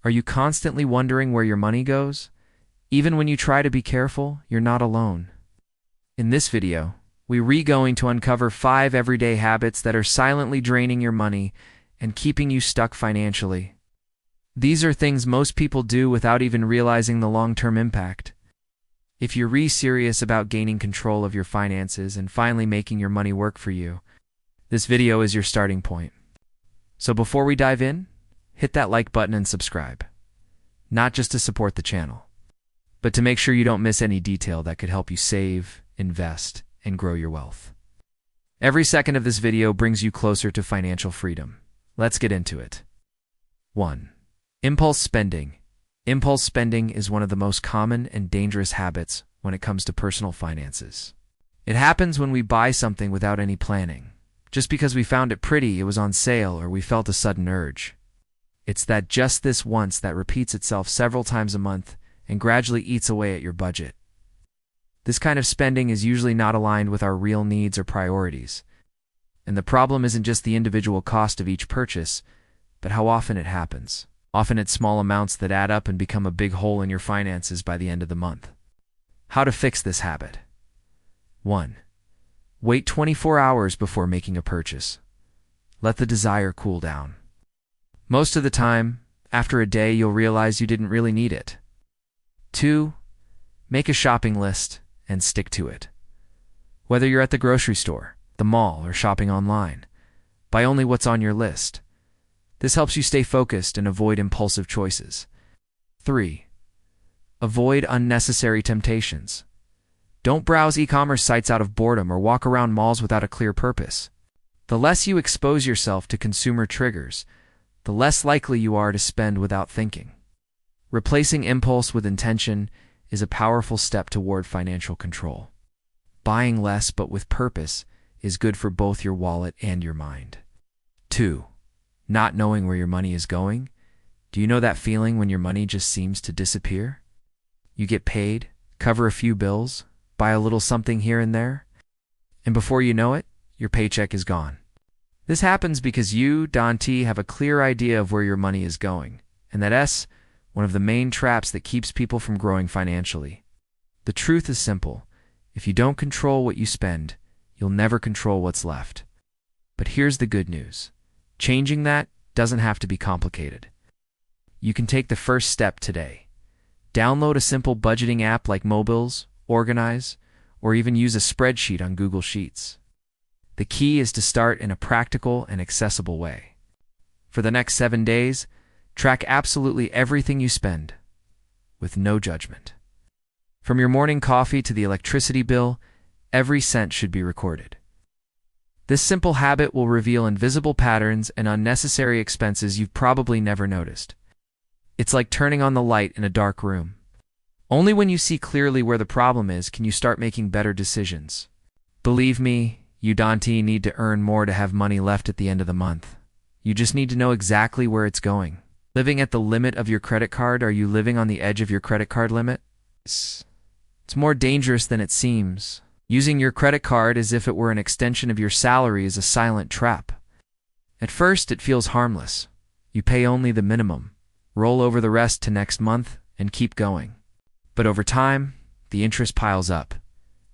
Are you constantly wondering where your money goes? Even when you try to be careful, you're not alone. In this video, we're going to uncover 5 everyday habits that are silently draining your money and keeping you stuck financially. These are things most people do without even realizing the long-term impact. If you're serious about gaining control of your finances and finally making your money work for you, this video is your starting point. So before we dive in, hit that like button and subscribe. Not just to support the channel, but to make sure you don't miss any detail that could help you save, invest, and grow your wealth. Every second of this video brings you closer to financial freedom. Let's get into it. 1. Impulse spending. Impulse spending is one of the most common and dangerous habits when it comes to personal finances. It happens when we buy something without any planning, just because we found it pretty, it was on sale, or we felt a sudden urge. It's that just this once that repeats itself several times a month and gradually eats away at your budget. This kind of spending is usually not aligned with our real needs or priorities. And the problem isn't just the individual cost of each purchase, but how often it happens. Often it's small amounts that add up and become a big hole in your finances by the end of the month. How to fix this habit? 1. Wait 24 hours before making a purchase. Let the desire cool down. Most of the time, after a day, you'll realize you didn't really need it. 2. Make a shopping list and stick to it. Whether you're at the grocery store, the mall, or shopping online, buy only what's on your list. This helps you stay focused and avoid impulsive choices. 3. Avoid unnecessary temptations. Don't browse e-commerce sites out of boredom or walk around malls without a clear purpose. The less you expose yourself to consumer triggers, the less likely you are to spend without thinking. Replacing impulse with intention is a powerful step toward financial control. Buying less but with purpose is good for both your wallet and your mind. 2. Not knowing where your money is going. Do you know that feeling when your money just seems to disappear? You get paid, cover a few bills, buy a little something here and there, and before you know it, your paycheck is gone. This happens because you, Dante, have a clear idea of where your money is going, and that's one of the main traps that keeps people from growing financially. The truth is simple. If you don't control what you spend, you'll never control what's left. But here's the good news. Changing that doesn't have to be complicated. You can take the first step today. Download a simple budgeting app like Mobiles, Organize, or even use a spreadsheet on Google Sheets. The key is to start in a practical and accessible way. For the next 7 days, track absolutely everything you spend, with no judgment. From your morning coffee to the electricity bill, every cent should be recorded. This simple habit will reveal invisible patterns and unnecessary expenses you've probably never noticed. It's like turning on the light in a dark room. Only when you see clearly where the problem is can you start making better decisions. Believe me, you Dante need to earn more to have money left at the end of the month. You just need to know exactly where it's going. Living at the limit of your credit card? Are you living on the edge of your credit card limit? It's more dangerous than it seems. Using your credit card as if it were an extension of your salary is a silent trap. At first, it feels harmless. You pay only the minimum, roll over the rest to next month, and keep going. But over time, the interest piles up.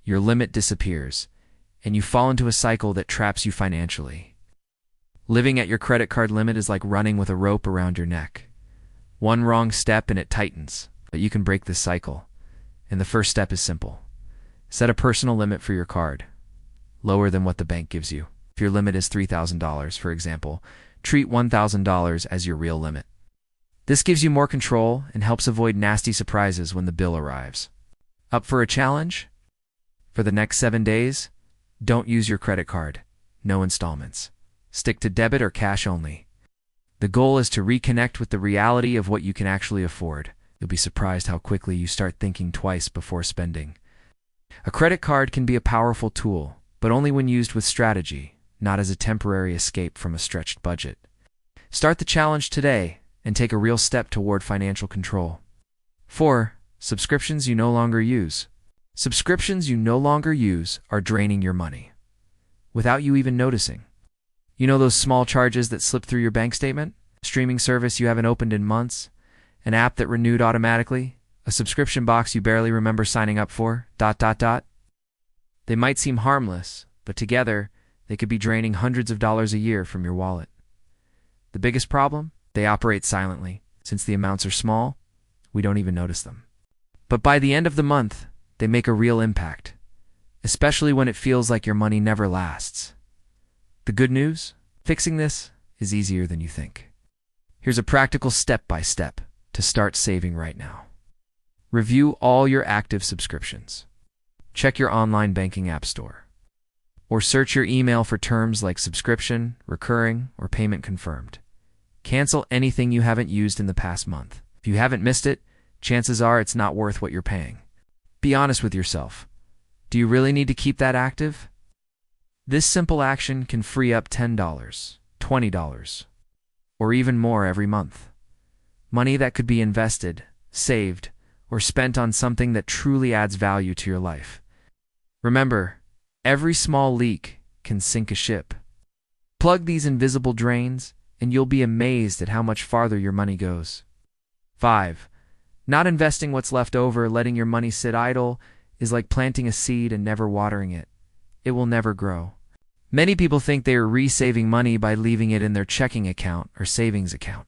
Your limit disappears, and you fall into a cycle that traps you financially. Living at your credit card limit is like running with a rope around your neck. One wrong step and it tightens, but you can break this cycle. And the first step is simple. Set a personal limit for your card, lower than what the bank gives you. If your limit is $3,000, for example, treat $1,000 as your real limit. This gives you more control and helps avoid nasty surprises when the bill arrives. Up for a challenge? For the next 7 days, don't use your credit card. No installments. Stick to debit or cash only. The goal is to reconnect with the reality of what you can actually afford. You'll be surprised how quickly you start thinking twice before spending. A credit card can be a powerful tool, but only when used with strategy, not as a temporary escape from a stretched budget. Start the challenge today and take a real step toward financial control. 4. Subscriptions you no longer use. Subscriptions you no longer use are draining your money, without you even noticing. You know those small charges that slip through your bank statement? Streaming service you haven't opened in months? an app that renewed automatically, a subscription box you barely remember signing up for, ... They might seem harmless, but together, they could be draining hundreds of dollars a year from your wallet. The biggest problem? They operate silently. Since the amounts are small, we don't even notice them. But by the end of the month, they make a real impact, especially when it feels like your money never lasts. The good news? Fixing this is easier than you think. Here's a practical step-by-step to start saving right now. Review all your active subscriptions. Check your online banking app store. Or search your email for terms like subscription, recurring, or payment confirmed. Cancel anything you haven't used in the past month. If you haven't missed it, chances are it's not worth what you're paying. Be honest with yourself. Do you really need to keep that active? This simple action can free up $10, $20, or even more every month. Money that could be invested, saved, or spent on something that truly adds value to your life. Remember, every small leak can sink a ship. Plug these invisible drains, and you'll be amazed at how much farther your money goes. 5. Not investing what's left over, letting your money sit idle, is like planting a seed and never watering it. It will never grow. Many people think they are re-saving money by leaving it in their checking account or savings account.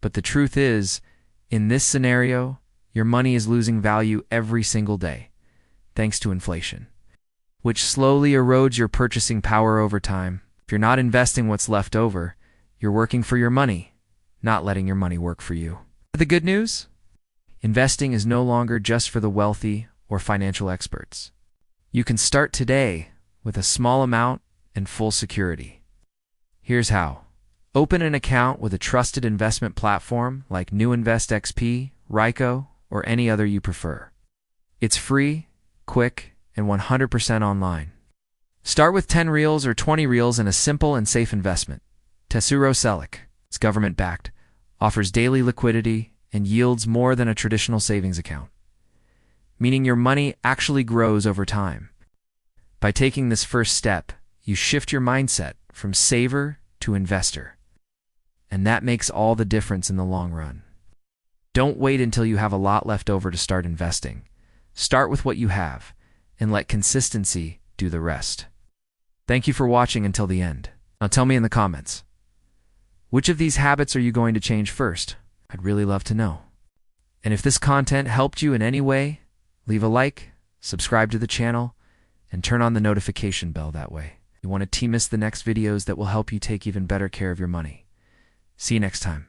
But the truth is, in this scenario, your money is losing value every single day, thanks to inflation, which slowly erodes your purchasing power over time. If you're not investing what's left over, you're working for your money, not letting your money work for you. The good news? Investing is no longer just for the wealthy or financial experts. You can start today with a small amount and full security. Here's how. Open an account with a trusted investment platform like New Invest XP, Ryco, or any other you prefer. It's free, quick, and 100% online. Start with 10 reals or 20 reals in a simple and safe investment. Tesoro Selic, it's government-backed, offers daily liquidity, and yields more than a traditional savings account, meaning your money actually grows over time. By taking this first step, you shift your mindset from saver to investor, and that makes all the difference in the long run. Don't wait until you have a lot left over to start investing. Start with what you have, and let consistency do the rest. Thank you for watching until the end. Now tell me in the comments, which of these habits are you going to change first? I'd really love to know. And if this content helped you in any way, leave a like, subscribe to the channel, and turn on the notification bell that way. You won't miss the next videos that will help you take even better care of your money. See you next time.